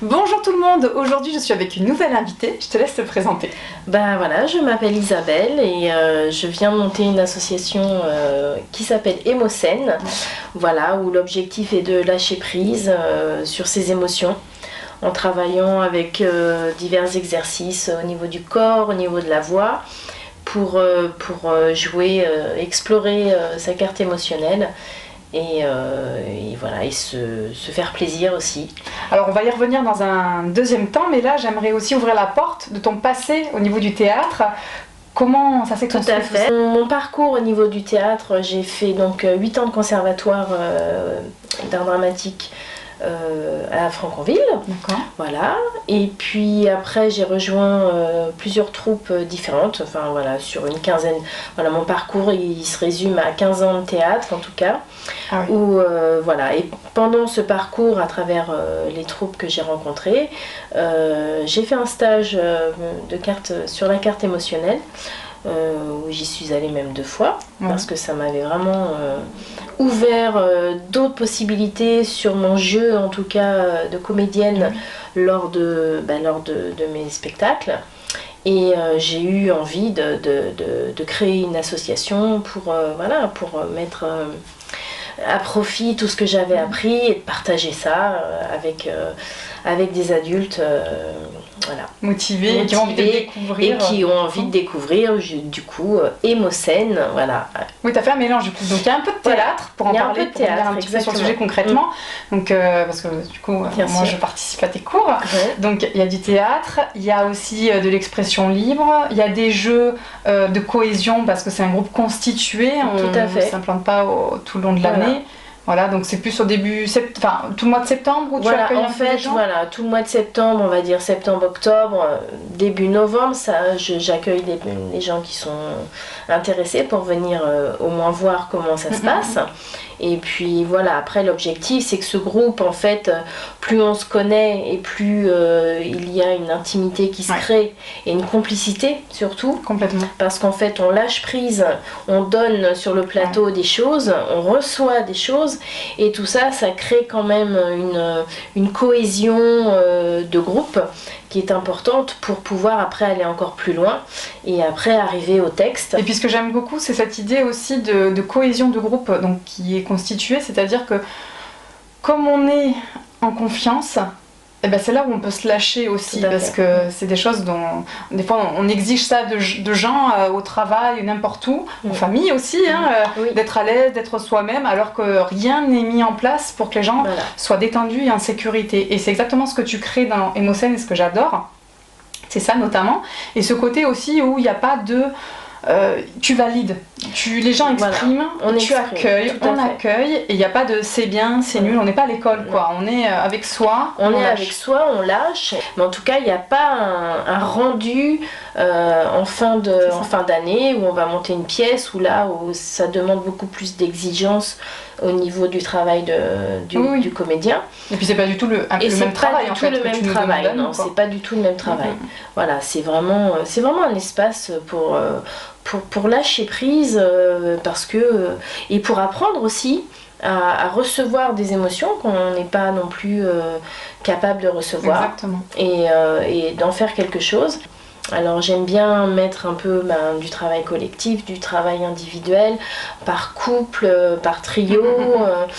Bonjour tout le monde, aujourd'hui je suis avec une nouvelle invitée, je te laisse te présenter. Ben voilà, je m'appelle Isabelle et je viens de monter une association qui s'appelle Émocène, voilà, où l'objectif est de lâcher prise sur ses émotions en travaillant avec divers exercices au niveau du corps, au niveau de la voix, pour jouer, explorer sa carte émotionnelle. Et voilà, et se faire plaisir aussi. Alors on va y revenir dans un deuxième temps, mais là j'aimerais aussi ouvrir la porte de ton passé au niveau du théâtre. Comment ça s'est construit? Tout à fait. Mon parcours au niveau du théâtre, j'ai fait donc 8 ans de conservatoire d'art dramatique à Franconville. D'accord. Voilà. Et puis après j'ai rejoint plusieurs troupes différentes, enfin voilà, sur une quinzaine. Voilà, mon parcours il se résume à 15 ans de théâtre en tout cas. Ah oui. Où, voilà. Et pendant ce parcours, à travers les troupes que j'ai rencontrées, j'ai fait un stage sur la carte émotionnelle, où j'y suis allée même 2 fois, parce que ça m'avait vraiment ouvert d'autres possibilités sur mon jeu, en tout cas de comédienne, lors de mes spectacles. Et j'ai eu envie de créer une association pour mettre à profit tout ce que j'avais appris et de partager ça avec des adultes voilà, motivés et qui ont envie de découvrir. Et qui ont envie de découvrir, du coup, Émocène, voilà. Oui, tu as fait un mélange du coup. Donc il y a un peu de théâtre, pour en parler, pour revenir un petit peu sur le sujet concrètement. Donc, parce que du coup, moi je participe à tes cours. Donc il y a du théâtre, il y a aussi de l'expression libre, il y a des jeux de cohésion parce que c'est un groupe constitué, tout à fait. On ne s'implante pas tout le long de l'année. Voilà, donc c'est plus au début, tout le mois de septembre où tu accueilles un peu les gens. Voilà, tout le mois de septembre, on va dire septembre-octobre, début novembre, ça, j'accueille les gens qui sont intéressés pour venir au moins voir comment ça se passe. Et puis voilà, après l'objectif c'est que ce groupe, en fait, plus on se connaît et plus il y a une intimité qui se crée et une complicité surtout. Complètement. Parce qu'en fait on lâche prise, on donne sur le plateau des choses, on reçoit des choses et tout ça, ça crée quand même une cohésion de groupe qui est importante pour pouvoir après aller encore plus loin et après arriver au texte. Et puis ce que j'aime beaucoup, c'est cette idée aussi de cohésion de groupe donc, qui est constituée, c'est-à-dire que comme on est en confiance, eh ben c'est là où on peut se lâcher aussi, parce que c'est des choses dont des fois on exige ça de gens au travail, n'importe où, en famille aussi, d'être à l'aise, d'être soi-même, alors que rien n'est mis en place pour que les gens soient détendus et en sécurité. Et c'est exactement ce que tu crées dans Émocène et ce que j'adore, c'est ça notamment. Et ce côté aussi où il n'y a pas de... tu valides, les gens expriment, tu accueilles, on accueille, et il n'y a pas de c'est bien, c'est nul, on n'est pas à l'école quoi, on est avec soi, on lâche, mais en tout cas il n'y a pas un rendu en fin d'année où on va monter une pièce où ça demande beaucoup plus d'exigence au niveau du travail du comédien. Et puis c'est pas du tout le même travail en fait. Non, c'est pas du tout le même travail. Voilà, c'est vraiment un espace pour lâcher prise parce que et pour apprendre aussi à recevoir des émotions qu'on n'est pas non plus capable de recevoir. Exactement. Et d'en faire quelque chose. Alors j'aime bien mettre un peu du travail collectif, du travail individuel, par couple, par trio.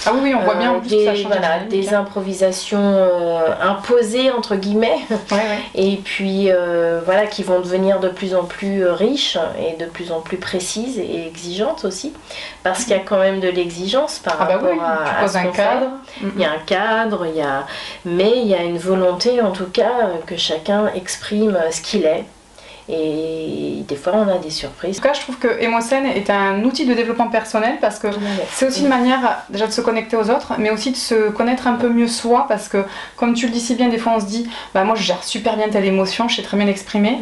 Ah oui, on voit bien en plus que ça change des improvisations imposées entre guillemets. Et puis voilà, qui vont devenir de plus en plus riches et de plus en plus précises et exigeantes aussi, parce qu'il y a quand même de l'exigence par rapport à ce qu'on fait. Il y a un cadre, mais il y a une volonté en tout cas que chacun exprime ce qu'il est. Et des fois on a des surprises. En tout cas je trouve que Émocène est un outil de développement personnel parce que c'est aussi une manière déjà de se connecter aux autres mais aussi de se connaître un peu mieux soi, parce que comme tu le dis si bien, des fois on se dit moi je gère super bien telle émotion, je sais très bien l'exprimer.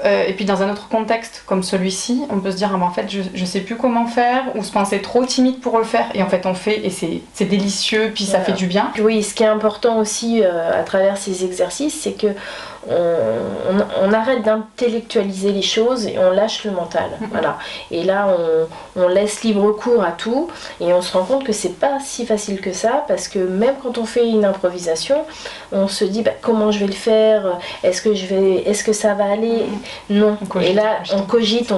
Et puis dans un autre contexte comme celui-ci, on peut se dire en fait je sais plus comment faire, ou se penser trop timide pour le faire, et en fait on fait et c'est délicieux, puis ça fait du bien. Oui, ce qui est important aussi à travers ces exercices, c'est que on arrête d'intellectualiser les choses et on lâche le mental. Voilà. Et là, on laisse libre cours à tout et on se rend compte que c'est pas si facile que ça, parce que même quand on fait une improvisation, on se dit comment je vais le faire, est-ce que ça va aller? Non. Et là, on cogite.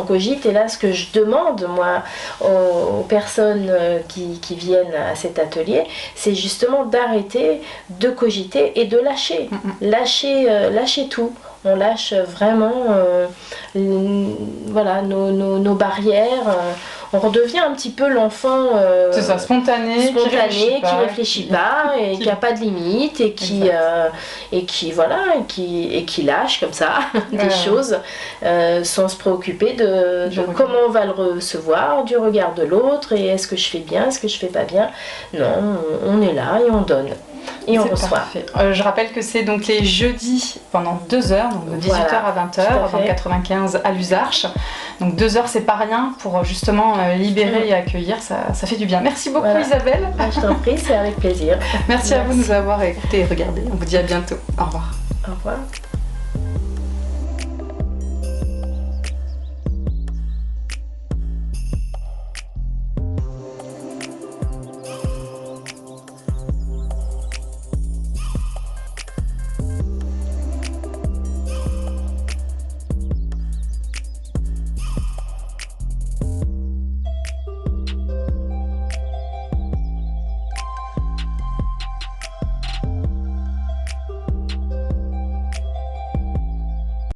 Et là, ce que je demande, moi, aux personnes qui viennent à cet atelier, c'est justement d'arrêter de cogiter et de lâcher. Lâcher tout. On lâche vraiment voilà, nos barrières. On redevient un petit peu l'enfant c'est ça, spontané, qui réfléchit pas et qui n'a pas de limite et qui lâche comme ça des choses sans se préoccuper de comment on va le recevoir, du regard de l'autre, et est-ce que je fais bien, est-ce que je fais pas bien. Non, on est là et on donne. Et on reçoit. Je rappelle que c'est donc les jeudis pendant 2 heures, donc de 18h à 20h, dans le 95 à l'Usarche. Donc 2 heures, c'est pas rien pour justement libérer et accueillir, ça fait du bien. Merci beaucoup Isabelle. Je t'en prie, c'est avec plaisir. Merci à vous de nous avoir écoutés et regardés. On vous dit à bientôt. Au revoir. Au revoir.